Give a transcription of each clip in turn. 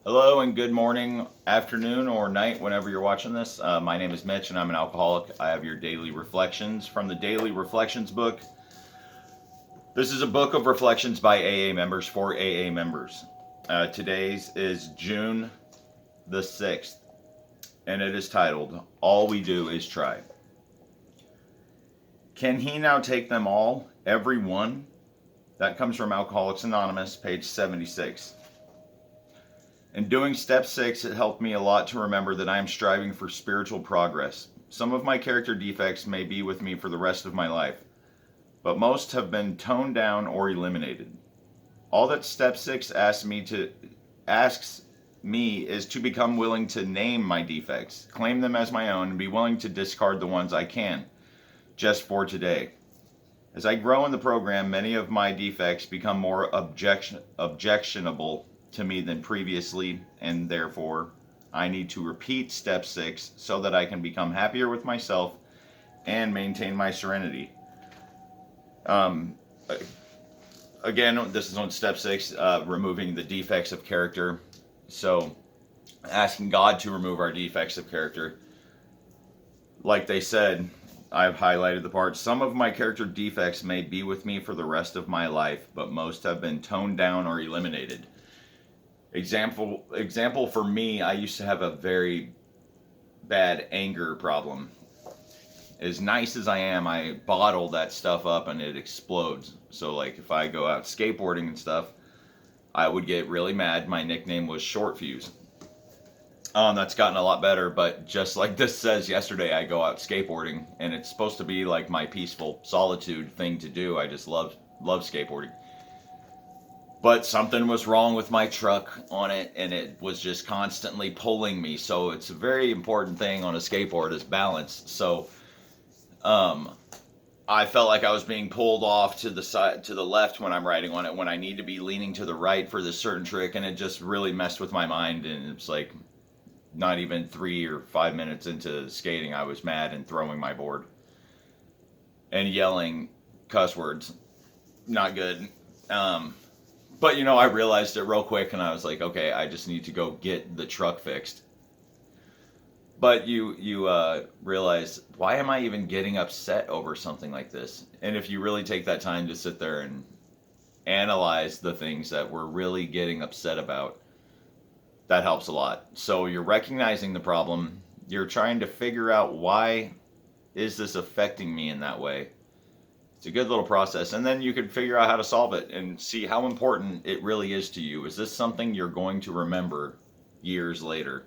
Hello and good morning, afternoon, or night, whenever you're watching this. My name is Mitch and I'm an alcoholic. I have your daily reflections from the Daily Reflections book. This is a book of reflections by AA members for AA members. Today's is June the 6th, and it is titled, All We Do Is Try. Can he now take them all, every one? That comes from Alcoholics Anonymous, page 76. In doing step 6, it helped me a lot to remember that I am striving for spiritual progress. Some of my character defects may be with me for the rest of my life, but most have been toned down or eliminated. All that step 6 asks me is to become willing to name my defects, claim them as my own, and be willing to discard the ones I can, just for today. As I grow in the program, many of my defects become more objectionable to me than previously, and therefore I need to repeat step 6 so that I can become happier with myself and maintain my serenity. Again, this is on step 6, removing the defects of character. So, asking God to remove our defects of character. Like they said, I've highlighted the part. Some of my character defects may be with me for the rest of my life, but most have been toned down or eliminated. Example for me, I used to have a very bad anger problem. As nice as I am, I bottle that stuff up and it explodes. So like if I go out skateboarding and stuff, I would get really mad. My nickname was Short Fuse. That's gotten a lot better, but just like this says, yesterday I go out skateboarding and it's supposed to be like my peaceful solitude thing to do. I just love skateboarding. But something was wrong with my truck on it and it was just constantly pulling me. So it's a very important thing on a skateboard is balance. So I felt like I was being pulled off to the side, to the left when I'm riding on it, when I need to be leaning to the right for this certain trick, and it just really messed with my mind. And it's like not even 3 or 5 minutes into skating, I was mad and throwing my board and yelling cuss words. Not good. But I realized it real quick, and I was like, okay, I just need to go get the truck fixed. But you realize, why am I even getting upset over something like this? And if you really take that time to sit there and analyze the things that we're really getting upset about, that helps a lot. So you're recognizing the problem. You're trying to figure out, why is this affecting me in that way? It's a good little process. And then you can figure out how to solve it and see how important it really is to you. Is this something you're going to remember years later?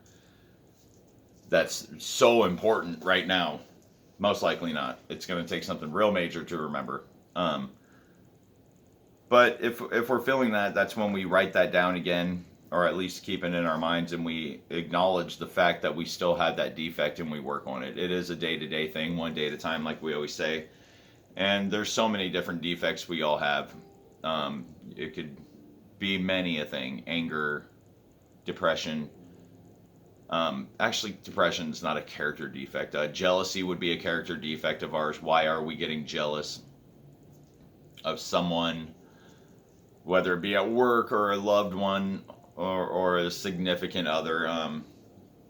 That's so important right now. Most likely not. It's going to take something real major to remember. But if we're feeling that, that's when we write that down again, or at least keep it in our minds, and we acknowledge the fact that we still had that defect and we work on it. It is a day-to-day thing, one day at a time, like we always say. And there's so many different defects we all have. It could be many a thing. Anger, depression. Actually, depression is not a character defect. Jealousy would be a character defect of ours. Why are we getting jealous of someone, whether it be at work or a loved one or a significant other?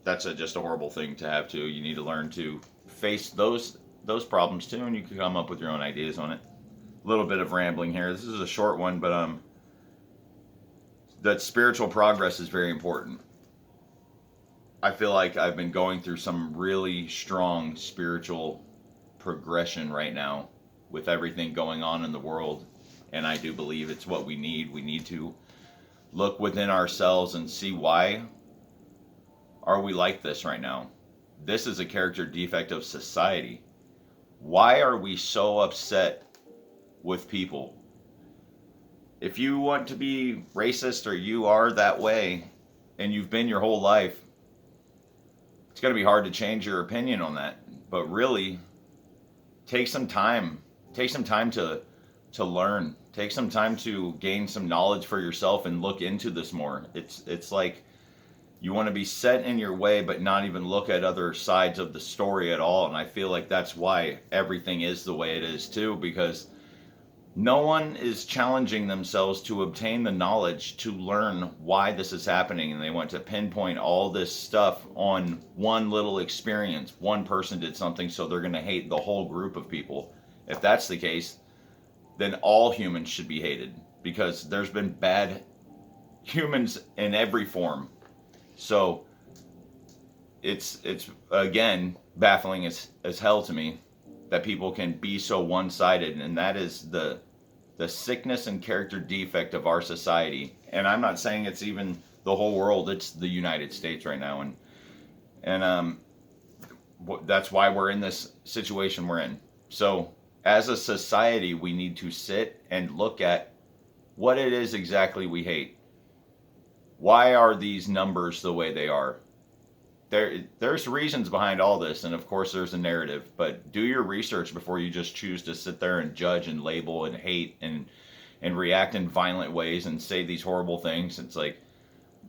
That's just a horrible thing to have too. You need to learn to face those problems too, and you can come up with your own ideas on it. A little bit of rambling here. This is a short one, but that spiritual progress is very important. I feel like I've been going through some really strong spiritual progression right now with everything going on in the world, and I do believe it's what we need. We need to look within ourselves and see, why are we like this right now? This is a character defect of society. Why are we so upset with people? If you want to be racist, or you are that way and you've been your whole life, it's going to be hard to change your opinion on that. But really, take some time. Take some time to learn. Take some time to gain some knowledge for yourself and look into this more. It's like you want to be set in your way, but not even look at other sides of the story at all. And I feel like that's why everything is the way it is too, because No one is challenging themselves to obtain the knowledge to learn why this is happening, and they want to pinpoint all this stuff on one little experience. One person did something, so they're going to hate the whole group of people. If that's the case, then all humans should be hated, because there's been bad humans in every form. So it's again baffling as hell to me that people can be so one-sided, and that is the sickness and character defect of our society. And I'm not saying it's even the whole world, it's the United States right now. And that's why we're in this situation we're in. So as a society, we need to sit and look at what it is exactly we hate. Why are these numbers the way they are? There's reasons behind all this, and of course there's a narrative, but do your research before you just choose to sit there and judge and label and hate and react in violent ways and say these horrible things. It's like,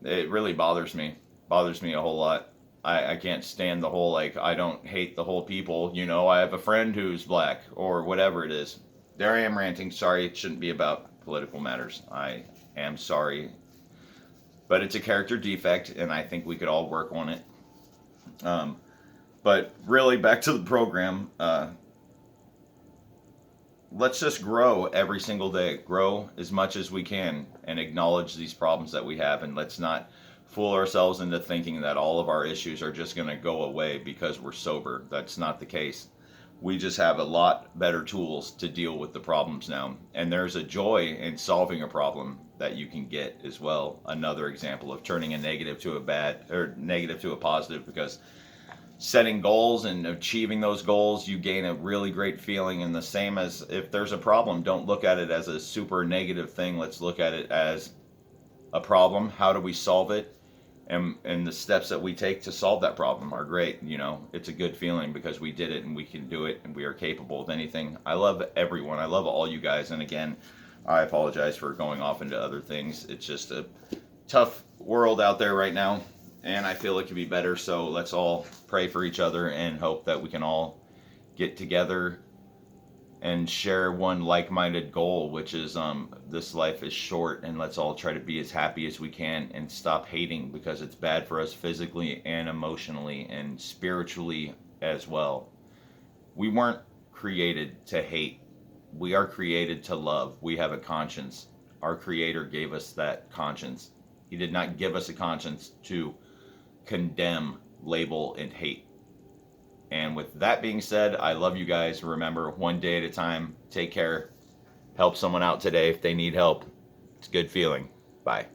it really bothers me a whole lot. I can't stand the whole, like, I don't hate the whole people, I have a friend who's black or whatever it is. There I am ranting. Sorry, it shouldn't be about political matters. I am sorry, but it's a character defect, and I think we could all work on it. But really, back to the program. Let's just grow every single day. Grow as much as we can and acknowledge these problems that we have. And let's not fool ourselves into thinking that all of our issues are just going to go away because we're sober. That's not the case. We just have a lot better tools to deal with the problems now. And there's a joy in solving a problem that you can get as well. Another example of turning a negative to a bad, or negative to a positive, because setting goals and achieving those goals, you gain a really great feeling. And the same as if there's a problem, don't look at it as a super negative thing. Let's look at it as a problem. How do we solve it? And the steps that we take to solve that problem are great. It's a good feeling because we did it and we can do it and we are capable of anything. I love everyone. I love all you guys. And again, I apologize for going off into other things. It's just a tough world out there right now, and I feel it could be better. So let's all pray for each other and hope that we can all get together and share one like-minded goal, which is this life is short, and let's all try to be as happy as we can and stop hating, because it's bad for us physically and emotionally and spiritually as well. We weren't created to hate. We are created to love. We have a conscience. Our Creator gave us that conscience. He did not give us a conscience to condemn, label, and hate. And with that being said, I love you guys. Remember, one day at a time. Take care. Help someone out today if they need help. It's a good feeling. Bye.